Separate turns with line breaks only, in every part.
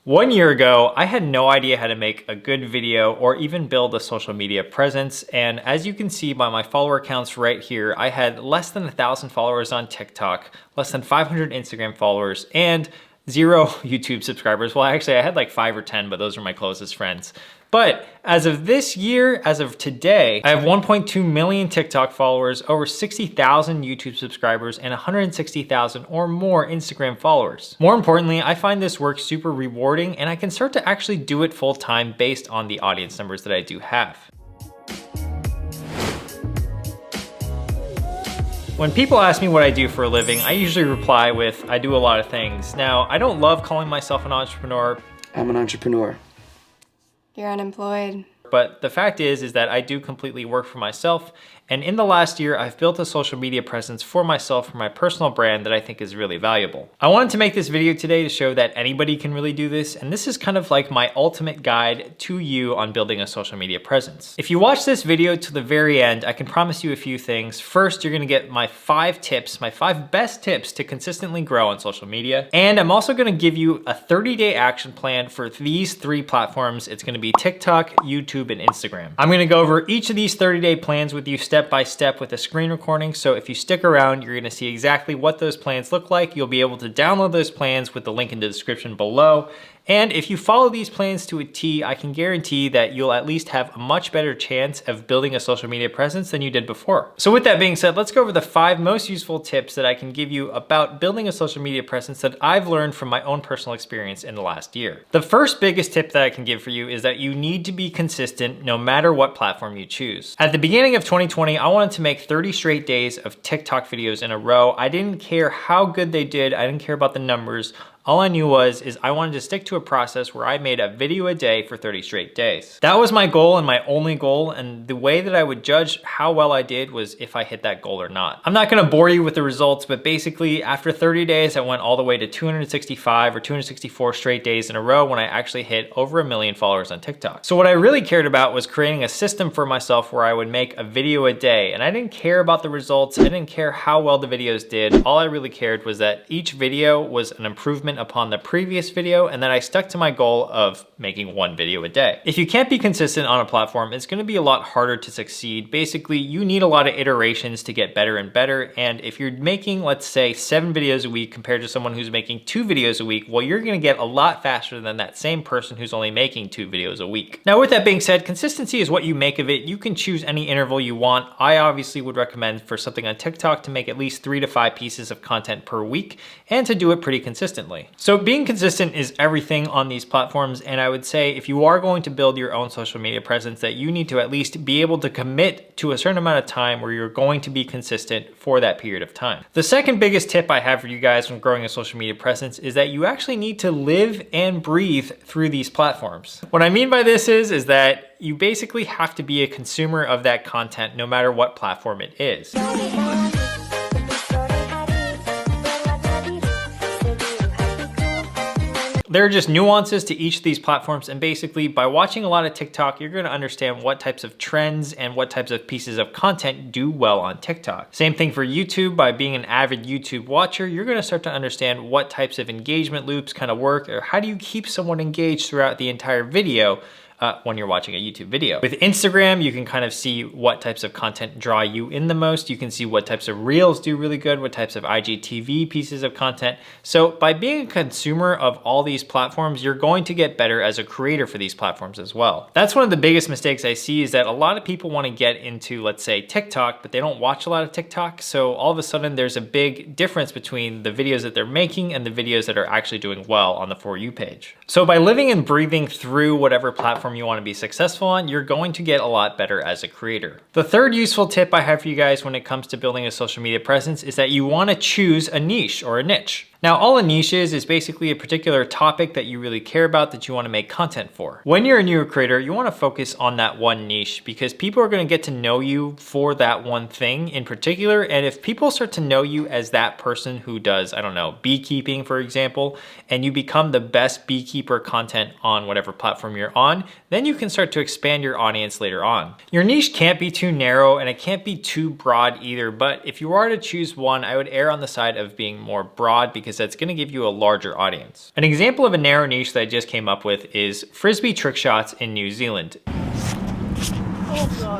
1 year ago, I had no idea how to make a good video or even build a social media presence. And as you can see by my follower counts right here, I had less than 1,000 followers on TikTok, less than 500 Instagram followers, and 0 YouTube subscribers. Well, actually I had like 5 or 10, but those are my closest friends. But as of this year, as of today, I have 1.2 million TikTok followers, over 60,000 YouTube subscribers, and 160,000 or more Instagram followers. More importantly, I find this work super rewarding and I can start to actually do it full time based on the audience numbers that I do have. When people ask me what I do for a living, I usually reply with, I do a lot of things. Now, I don't love calling myself an entrepreneur.
I'm an entrepreneur.
You're unemployed.
But the fact is that I do completely work for myself. And in the last year, I've built a social media presence for myself, for my personal brand that I think is really valuable. I wanted to make this video today to show that anybody can really do this. And this is kind of like my ultimate guide to you on building a social media presence. If you watch this video to the very end, I can promise you a few things. First, you're gonna get my 5 tips, my 5 best tips to consistently grow on social media. And I'm also gonna give you a 30-day action plan for these 3 platforms. It's gonna be TikTok, YouTube, and Instagram. I'm gonna go over each of these 30-day plans with you step by step with a screen recording. So if you stick around, you're gonna see exactly what those plans look like. You'll be able to download those plans with the link in the description below. And if you follow these plans to a T, I can guarantee that you'll at least have a much better chance of building a social media presence than you did before. So with that being said, let's go over the 5 most useful tips that I can give you about building a social media presence that I've learned from my own personal experience in the last year. The first biggest tip that I can give for you is that you need to be consistent no matter what platform you choose. At the beginning of 2020, I wanted to make 30 straight days of TikTok videos in a row. I didn't care how good they did. I didn't care about the numbers. All I knew is I wanted to stick to a process where I made a video a day for 30 straight days. That was my goal and my only goal, and the way that I would judge how well I did was if I hit that goal or not. I'm not gonna bore you with the results, but basically after 30 days, I went all the way to 265 or 264 straight days in a row when I actually hit over 1 million followers on TikTok. So what I really cared about was creating a system for myself where I would make a video a day, and I didn't care about the results. I didn't care how well the videos did. All I really cared was that each video was an improvement upon the previous video, and that I stuck to my goal of making 1 video a day. If you can't be consistent on a platform, it's gonna be a lot harder to succeed. Basically, you need a lot of iterations to get better and better, and if you're making, let's say, 7 videos a week compared to someone who's making 2 videos a week, well, you're gonna get a lot faster than that same person who's only making 2 videos a week. Now, with that being said, consistency is what you make of it. You can choose any interval you want. I obviously would recommend for something on TikTok to make at least 3 to 5 pieces of content per week and to do it pretty consistently. So being consistent is everything on these platforms, and I would say if you are going to build your own social media presence, that you need to at least be able to commit to a certain amount of time where you're going to be consistent for that period of time. The second biggest tip I have for you guys when growing a social media presence is that you actually need to live and breathe through these platforms. What I mean by this is that you basically have to be a consumer of that content no matter what platform it is. There are just nuances to each of these platforms, and basically by watching a lot of TikTok, you're gonna understand what types of trends and what types of pieces of content do well on TikTok. Same thing for YouTube. By being an avid YouTube watcher, you're gonna start to understand what types of engagement loops kind of work, or how do you keep someone engaged throughout the entire video when you're watching a YouTube video. With Instagram, you can kind of see what types of content draw you in the most. You can see what types of reels do really good, what types of IGTV pieces of content. So by being a consumer of all these platforms, you're going to get better as a creator for these platforms as well. That's one of the biggest mistakes I see, is that a lot of people want to get into, let's say, TikTok, but they don't watch a lot of TikTok. So all of a sudden there's a big difference between the videos that they're making and the videos that are actually doing well on the For You page. So by living and breathing through whatever platform you want to be successful on, you're going to get a lot better as a creator. The third useful tip I have for you guys when it comes to building a social media presence is that you want to choose a niche or a niche. Now, all a niche is basically a particular topic that you really care about that you want to make content for. When you're a newer creator, you want to focus on that one niche because people are going to get to know you for that one thing in particular. And if people start to know you as that person who does, I don't know, beekeeping, for example, and you become the best beekeeper content on whatever platform you're on, then you can start to expand your audience later on. Your niche can't be too narrow and it can't be too broad either, but if you are to choose one, I would err on the side of being more broad because because that's gonna give you a larger audience. An example of a narrow niche that I just came up with is Frisbee trick shots in New Zealand.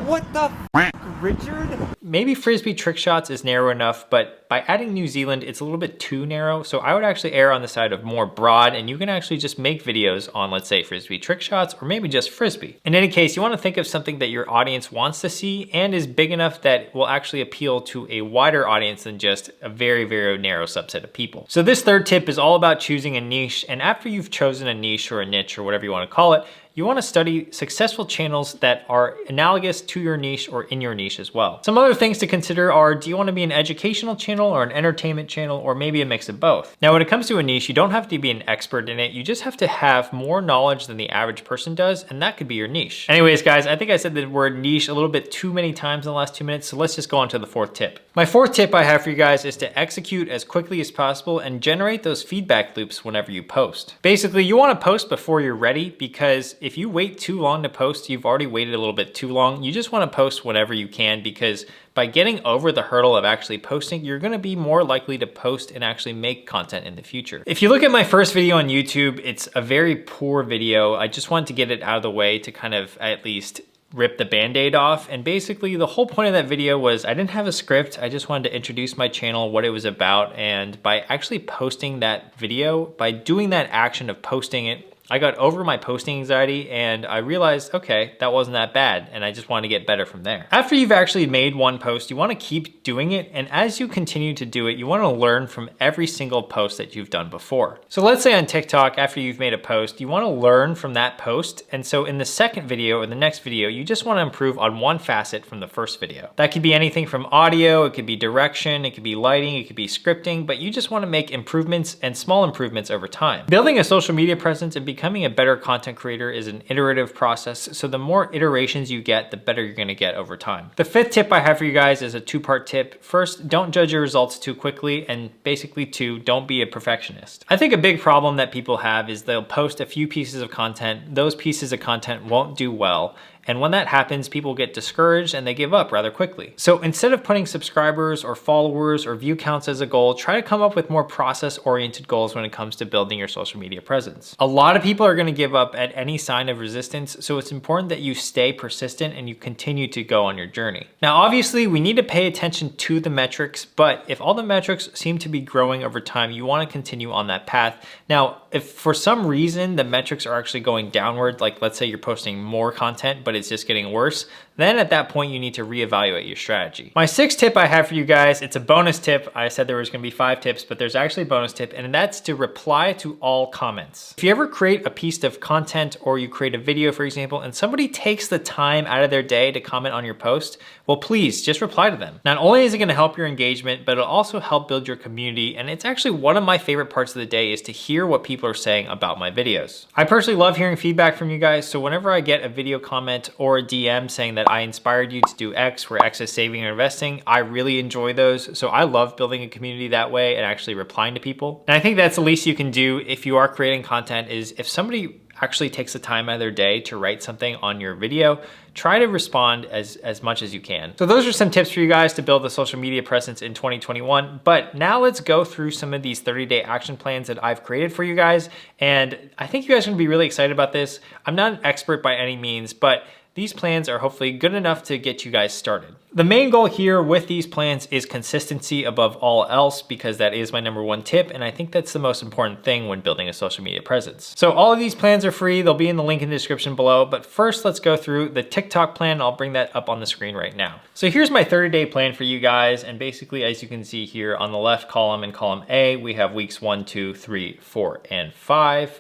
What the f, Richard?
Maybe Frisbee trick shots is narrow enough, but by adding New Zealand, it's a little bit too narrow. So I would actually err on the side of more broad, and you can actually just make videos on, let's say, Frisbee trick shots, or maybe just Frisbee. In any case, you wanna think of something that your audience wants to see and is big enough that will actually appeal to a wider audience than just a very, very narrow subset of people. So this third tip is all about choosing a niche, and after you've chosen a niche or a niche or whatever you wanna call it, you wanna study successful channels that are analogous to your niche or in your niche as well. Some other things to consider are, do you wanna be an educational channel or an entertainment channel, or maybe a mix of both? Now, when it comes to a niche, you don't have to be an expert in it. You just have to have more knowledge than the average person does, and that could be your niche. Anyways, guys, I think I said the word niche a little bit too many times in the last 2 minutes, so let's just go on to the fourth tip. My fourth tip I have for you guys is to execute as quickly as possible and generate those feedback loops whenever you post. Basically, you wanna post before you're ready, because if you wait too long to post, you've already waited a little bit too long. You just wanna post whenever you can, because by getting over the hurdle of actually posting, you're gonna be more likely to post and actually make content in the future. If you look at my first video on YouTube, it's a very poor video. I just wanted to get it out of the way to kind of at least rip the band-aid off. And basically the whole point of that video was I didn't have a script. I just wanted to introduce my channel, what it was about. And by actually posting that video, by doing that action of posting it, I got over my posting anxiety and I realized, okay, that wasn't that bad, and I just wanted to get better from there. After you've actually made one post, you wanna keep doing it, and as you continue to do it, you wanna learn from every single post that you've done before. So let's say on TikTok, after you've made a post, you wanna learn from that post, and so in the second video or the next video, you just wanna improve on one facet from the first video. That could be anything from audio, it could be direction, it could be lighting, it could be scripting, but you just wanna make improvements and small improvements over time. Building a social media presence and becoming a better content creator is an iterative process, so the more iterations you get, the better you're gonna get over time. The fifth tip I have for you guys is a two-part tip. First, don't judge your results too quickly, and basically two, don't be a perfectionist. I think a big problem that people have is they'll post a few pieces of content, those pieces of content won't do well, and when that happens, people get discouraged and they give up rather quickly. So instead of putting subscribers or followers or view counts as a goal, try to come up with more process-oriented goals when it comes to building your social media presence. A lot of people are gonna give up at any sign of resistance, so it's important that you stay persistent and you continue to go on your journey. Now, obviously, we need to pay attention to the metrics, but if all the metrics seem to be growing over time, you wanna continue on that path. Now, if for some reason the metrics are actually going downward, like let's say you're posting more content, but it's just getting worse, then at that point you need to reevaluate your strategy. My sixth tip I have for you guys, it's a bonus tip. I said there was gonna be 5 tips, but there's actually a bonus tip, and that's to reply to all comments. If you ever create a piece of content or you create a video, for example, and somebody takes the time out of their day to comment on your post, well, please just reply to them. Not only is it gonna help your engagement, but it'll also help build your community, and it's actually one of my favorite parts of the day is to hear what people are saying about my videos. I personally love hearing feedback from you guys, so whenever I get a video comment or a DM saying that I inspired you to do X, where X is saving or investing, I really enjoy those. So I love building a community that way and actually replying to people. And I think that's the least you can do if you are creating content, is if somebody actually takes the time out of their day to write something on your video, try to respond as much as you can. So those are some tips for you guys to build a social media presence in 2021. But now let's go through some of these 30-day action plans that I've created for you guys. And I think you guys are gonna be really excited about this. I'm not an expert by any means, but these plans are hopefully good enough to get you guys started. The main goal here with these plans is consistency above all else, because that is my #1 tip, and I think that's the most important thing when building a social media presence. So all of these plans are free. They'll be in the link in the description below, but first let's go through the TikTok plan. I'll bring that up on the screen right now. So here's my 30-day plan for you guys, and basically, as you can see here on the left column, in column A, we have weeks 1, 2, 3, 4, and 5.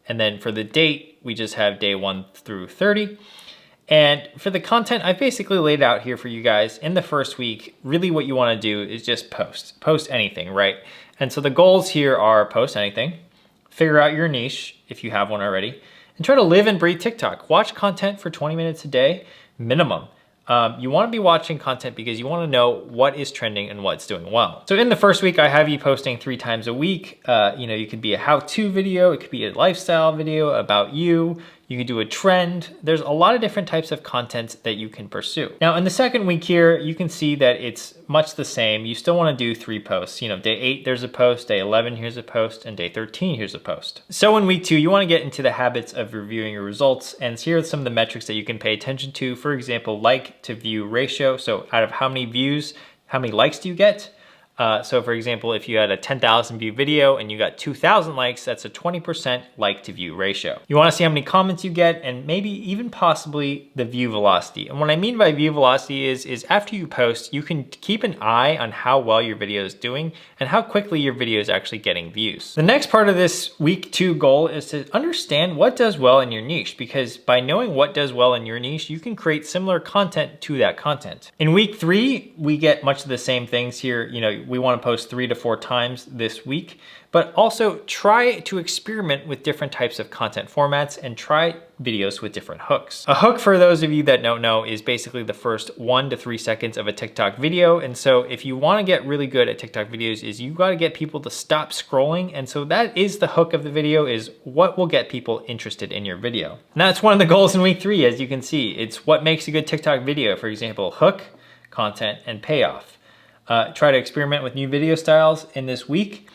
And then for the date, we just have day 1 through 30. And for the content, I basically laid out here for you guys in the first week. Really what you wanna do is just post anything, right? And so the goals here are post anything, figure out your niche if you have one already, and try to live and breathe TikTok. Watch content for 20 minutes a day, minimum. You wanna be watching content because you wanna know what is trending and what's doing well. So in the first week, I have you posting 3 times a week. You could be a how-to video, it could be a lifestyle video about you. You can do a trend. There's a lot of different types of content that you can pursue. Now in the second week here, you can see that it's much the same. You still want to do 3 posts. You know, day 8, there's a post, day 11, here's a post, and day 13, here's a post. So in week 2, you want to get into the habits of reviewing your results. And here are some of the metrics that you can pay attention to. For example, like to view ratio. So out of how many views, how many likes do you get? So for example, if you had a 10,000 view video and you got 2,000 likes, that's a 20% like to view ratio. You want to see how many comments you get and maybe even possibly the view velocity. And what I mean by view velocity is after you post, you can keep an eye on how well your video is doing and how quickly your video is actually getting views. The next part of this week 2 goal is to understand what does well in your niche, because by knowing what does well in your niche, you can create similar content to that content. In week 3, we get much of the same things here. You know, we want to post 3 to 4 times this week, but also try to experiment with different types of content formats and try videos with different hooks. A hook, for those of you that don't know, is basically the first 1 to 3 seconds of a TikTok video. And so if you want to get really good at TikTok videos, is you got to get people to stop scrolling. And so that is the hook of the video, is what will get people interested in your video. And that's one of the goals in week 3, as you can see. It's what makes a good TikTok video. For example, hook, content, and payoff. Try to experiment with new video styles in this week.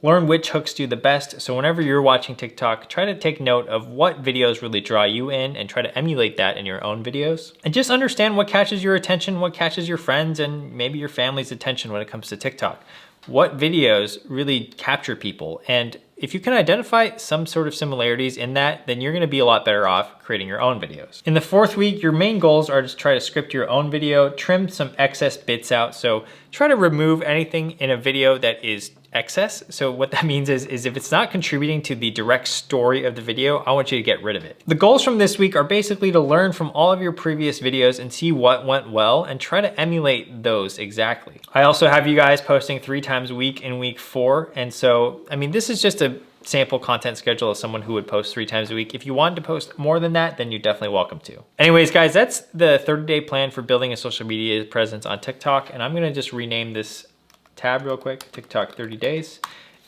Learn which hooks do the best. So whenever you're watching TikTok, try to take note of what videos really draw you in and try to emulate that in your own videos. And just understand what catches your attention, what catches your friends and maybe your family's attention when it comes to TikTok. What videos really capture people? And if you can identify some sort of similarities in that, then you're gonna be a lot better off creating your own videos. In the 4th week, your main goals are to try to script your own video, trim some excess bits out. So try to remove anything in a video that is excess. So what that means is if it's not contributing to the direct story of the video, I want you to get rid of it. The goals from this week are basically to learn from all of your previous videos and see what went well and try to emulate those exactly. I also have you guys posting 3 times a week in week 4. And so, I mean, this is just a sample content schedule of someone who would post 3 times a week. If you wanted to post more than that, then you're definitely welcome to. Anyways, guys, that's the 30-day plan for building a social media presence on TikTok. And I'm gonna just rename this tab real quick, TikTok 30 days.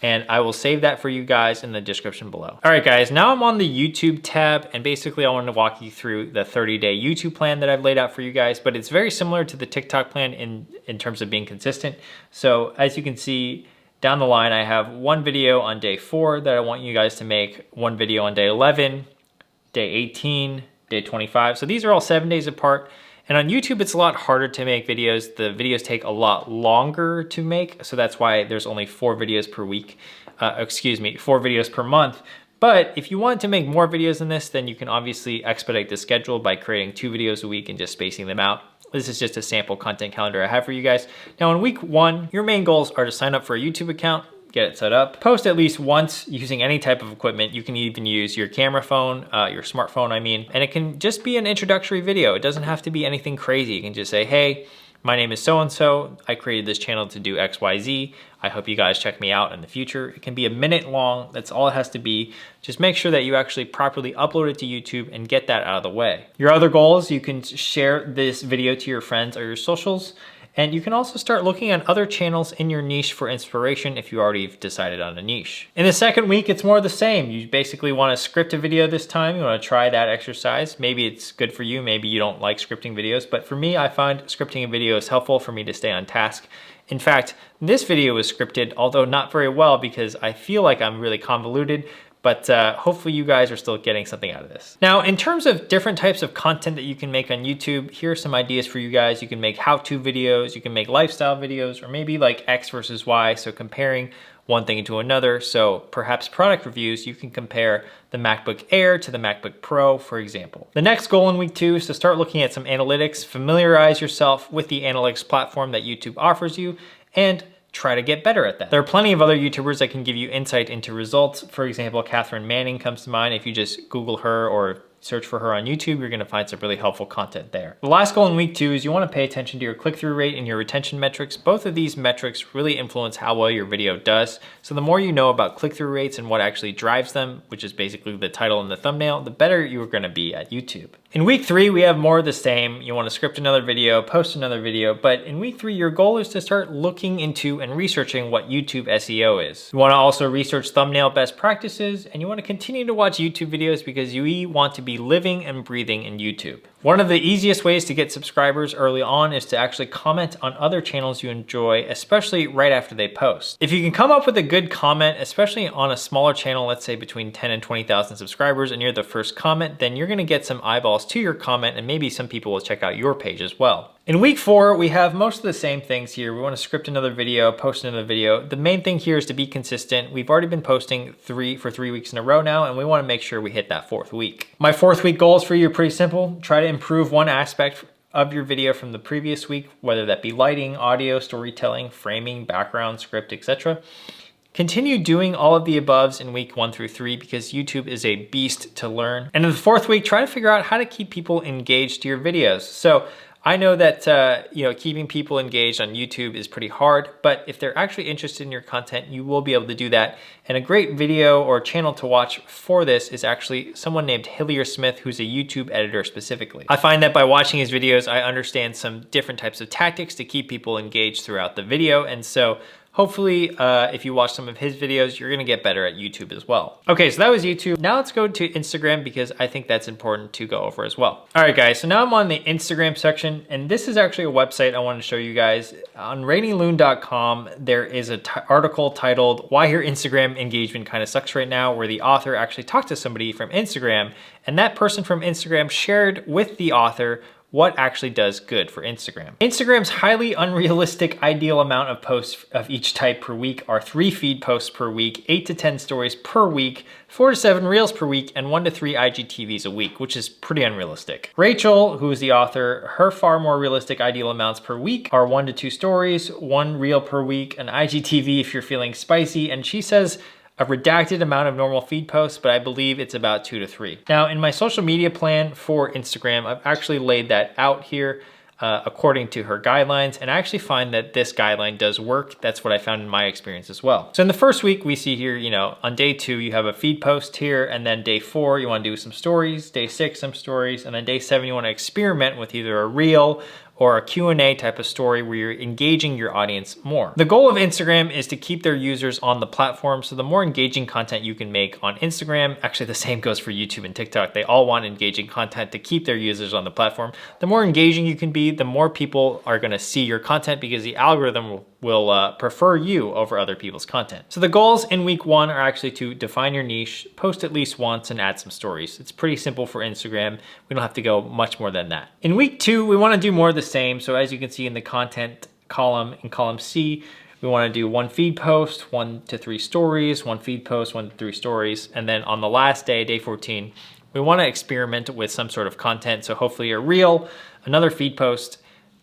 And I will save that for you guys in the description below. All right, guys, now I'm on the YouTube tab, and basically I wanted to walk you through the 30-day YouTube plan that I've laid out for you guys, but it's very similar to the TikTok plan in terms of being consistent. So as you can see, down the line, I have 1 video on day 4 that I want you guys to make, 1 video on day 11, day 18, day 25. So these are all 7 days apart. And on YouTube, it's a lot harder to make videos. The videos take a lot longer to make. So that's why there's only 4 videos per week, 4 videos per month. But if you want to make more videos than this, then you can obviously expedite the schedule by creating 2 videos a week and just spacing them out. This is just a sample content calendar I have for you guys. Now in week 1, your main goals are to sign up for a YouTube account, get it set up, post at least once using any type of equipment. You can even use your camera phone, your smartphone, I mean, and it can just be an introductory video. It doesn't have to be anything crazy. You can just say, hey, my name is so-and-so. I created this channel to do X, Y, Z. I hope you guys check me out in the future. It can be a minute long. That's all it has to be. Just make sure that you actually properly upload it to YouTube and get that out of the way. Your other goals, you can share this video to your friends or your socials. And you can also start looking at other channels in your niche for inspiration if you already decided on a niche. In the second week, it's more of the same. You basically want to script a video this time. You want to try that exercise. Maybe it's good for you. Maybe you don't like scripting videos. But for me, I find scripting a video is helpful for me to stay on task. In fact, this video was scripted, although not very well because I feel like I'm really convoluted. But hopefully you guys are still getting something out of this. Now, in terms of different types of content that you can make on YouTube, here are some ideas for you guys. You can make how-to videos, you can make lifestyle videos, or maybe like X versus Y, so comparing one thing to another. So perhaps product reviews, you can compare the MacBook Air to the MacBook Pro, for example. The next goal in week 2 is to start looking at some analytics, familiarize yourself with the analytics platform that YouTube offers you, and try to get better at that. There are plenty of other YouTubers that can give you insight into results. For example, Catherine Manning comes to mind. If you just Google her or search for her on YouTube, you're gonna find some really helpful content there. The last goal in week 2 is you wanna pay attention to your click-through rate and your retention metrics. Both of these metrics really influence how well your video does. So the more you know about click-through rates and what actually drives them, which is basically the title and the thumbnail, the better you're gonna be at YouTube. In week 3, we have more of the same. You wanna script another video, post another video, but in week 3, your goal is to start looking into and researching what YouTube SEO is. You wanna also research thumbnail best practices, and you wanna continue to watch YouTube videos because you want to be living and breathing in YouTube. One of the easiest ways to get subscribers early on is to actually comment on other channels you enjoy, especially right after they post. If you can come up with a good comment, especially on a smaller channel, let's say between 10 and 20,000 subscribers, and you're the first comment, then you're gonna get some eyeballs to your comment, and maybe some people will check out your page as well. In week 4, we have most of the same things here. We want to script another video, post another video. The main thing here is to be consistent. We've already been posting for 3 weeks in a row now, and we want to make sure we hit that 4th week. My 4th week goals for you are pretty simple. Try to improve one aspect of your video from the previous week, whether that be lighting, audio, storytelling, framing, background, script, etc. Continue doing all of the aboves in week 1 through 3 because YouTube is a beast to learn. And in the 4th week, try to figure out how to keep people engaged to your videos. So I know that keeping people engaged on YouTube is pretty hard, but if they're actually interested in your content, you will be able to do that. And a great video or channel to watch for this is actually someone named Hillier Smith, who's a YouTube editor specifically. I find that by watching his videos, I understand some different types of tactics to keep people engaged throughout the video. And so hopefully, if you watch some of his videos, you're gonna get better at YouTube as well. Okay, so that was YouTube. Now let's go to Instagram because I think that's important to go over as well. All right, guys, so now I'm on the Instagram section, and this is actually a website I wanted to show you guys. On rainyloon.com, there is an article titled "Why Your Instagram Engagement Kinda Sucks Right Now," where the author actually talked to somebody from Instagram, and that person from Instagram shared with the author what actually does good for Instagram. Instagram's highly unrealistic ideal amount of posts of each type per week are 3 feed posts per week, 8 to 10 stories per week, 4 to 7 reels per week, and 1 to 3 IGTVs a week, which is pretty unrealistic. Rachel, who is the author, her far more realistic ideal amounts per week are 1 to 2 stories, 1 reel per week, an IGTV if you're feeling spicy, and she says a redacted amount of normal feed posts, but I believe it's about 2 to 3. Now, in my social media plan for Instagram, I've actually laid that out here according to her guidelines, and I actually find that this guideline does work. That's what I found in my experience as well. So in the first week, we see here, on day 2, you have a feed post here, and then day 4, you wanna do some stories, day 6, some stories, and then day 7, you wanna experiment with either a reel or a Q&A type of story where you're engaging your audience more. The goal of Instagram is to keep their users on the platform, so the more engaging content you can make on Instagram, actually the same goes for YouTube and TikTok, they all want engaging content to keep their users on the platform. The more engaging you can be, the more people are gonna see your content because the algorithm will prefer you over other people's content. So the goals in week 1 are actually to define your niche, post at least once, and add some stories. It's pretty simple for Instagram. We don't have to go much more than that. In week 2, we wanna do more of the same. So as you can see in the content column, in column C, we wanna do 1 feed post, 1 to 3 stories, 1 feed post, 1 to 3 stories. And then on the last day, day 14, we wanna experiment with some sort of content. So hopefully a reel, another feed post,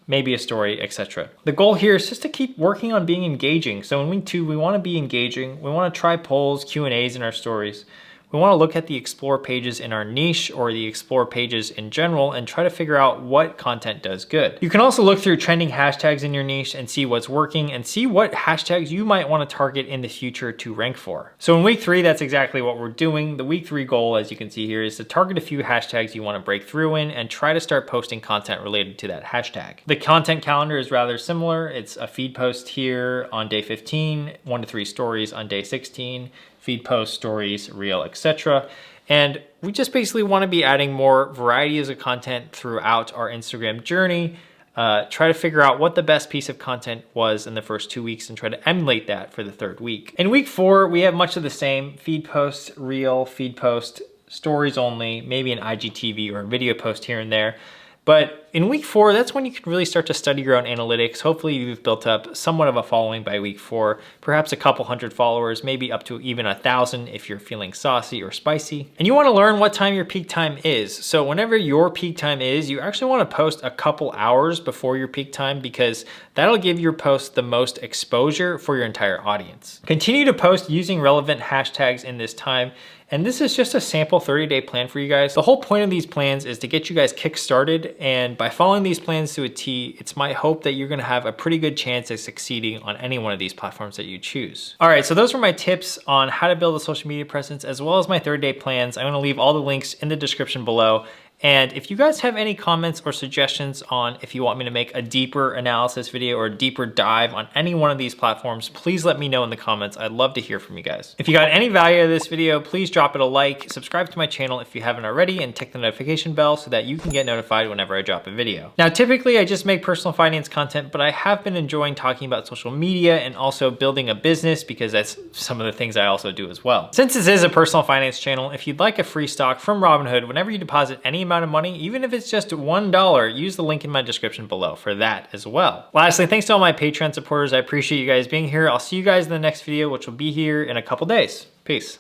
maybe a story, etc. The goal here is just to keep working on being engaging. So in week 2, we wanna be engaging. We wanna try polls, Q&As in our stories. We wanna look at the explore pages in our niche or the explore pages in general and try to figure out what content does good. You can also look through trending hashtags in your niche and see what's working and see what hashtags you might wanna target in the future to rank for. So in week 3, that's exactly what we're doing. The week 3 goal, as you can see here, is to target a few hashtags you wanna break through in and try to start posting content related to that hashtag. The content calendar is rather similar. It's a feed post here on day 15, 1 to 3 stories on day 16, feed post, stories, reel, etc. And we just basically wanna be adding more varieties of content throughout our Instagram journey. Try to figure out what the best piece of content was in the first 2 weeks and try to emulate that for the 3rd week. In week 4, we have much of the same: feed post, reel, feed post, stories only, maybe an IGTV or a video post here and there. But in week 4, that's when you can really start to study your own analytics. Hopefully you've built up somewhat of a following by week 4, perhaps a couple hundred followers, maybe up to even 1,000 if you're feeling saucy or spicy. And you wanna learn what time your peak time is. So whenever your peak time is, you actually wanna post a couple hours before your peak time because that'll give your post the most exposure for your entire audience. Continue to post using relevant hashtags in this time. And this is just a sample 30-day plan for you guys. The whole point of these plans is to get you guys kick-started, and by following these plans to a T, it's my hope that you're gonna have a pretty good chance of succeeding on any one of these platforms that you choose. All right, so those were my tips on how to build a social media presence as well as my 30-day plans. I'm gonna leave all the links in the description below. And if you guys have any comments or suggestions on if you want me to make a deeper analysis video or a deeper dive on any one of these platforms, please let me know in the comments. I'd love to hear from you guys. If you got any value out of this video, please drop it a like, subscribe to my channel if you haven't already, and tick the notification bell so that you can get notified whenever I drop a video. Now, typically I just make personal finance content, but I have been enjoying talking about social media and also building a business because that's some of the things I also do as well. Since this is a personal finance channel, if you'd like a free stock from Robinhood, whenever you deposit any amount of money, even if it's just $1, use the link in my description below for that as well. Lastly, thanks to all my Patreon supporters. I appreciate you guys being here. I'll see you guys in the next video, which will be here in a couple days. Peace.